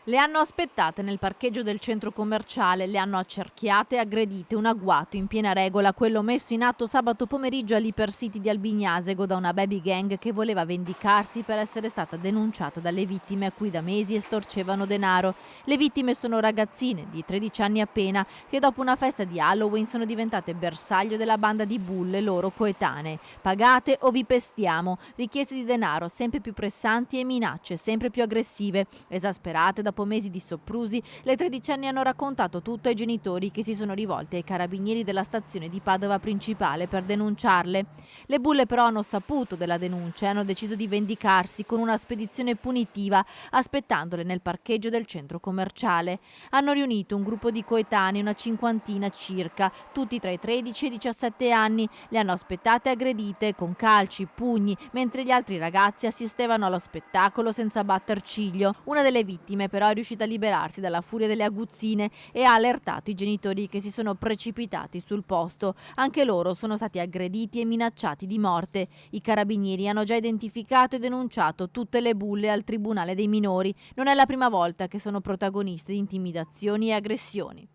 Le hanno aspettate nel parcheggio del centro commerciale, le hanno accerchiate e aggredite, un agguato in piena regola, quello messo in atto sabato pomeriggio all'Ipercity di Albignasego da una baby gang che voleva vendicarsi per essere stata denunciata dalle vittime a cui da mesi estorcevano denaro. Le vittime sono ragazzine di 13 anni appena che dopo una festa di Halloween sono diventate bersaglio della banda di bulle loro coetanee. Pagate o vi pestiamo, richieste di denaro sempre più pressanti e minacce sempre più aggressive. Esasperate dopo mesi di soprusi, le tredicenni hanno raccontato tutto ai genitori che si sono rivolti ai carabinieri della stazione di Padova principale per denunciarle. Le bulle però hanno saputo della denuncia e hanno deciso di vendicarsi con una spedizione punitiva, aspettandole nel parcheggio del centro commerciale. Hanno riunito un gruppo di coetanei, una cinquantina circa, tutti tra i 13 e i 17 anni. Le hanno aspettate e aggredite con calci, pugni, mentre gli altri ragazzi assistevano allo spettacolo senza batter ciglio. Una delle vittime però è riuscita a liberarsi dalla furia delle aguzzine e ha allertato i genitori che si sono precipitati sul posto. Anche loro sono stati aggrediti e minacciati di morte. I carabinieri hanno già identificato e denunciato tutte le bulle al Tribunale dei minori. Non è la prima volta che sono protagoniste di intimidazioni e aggressioni.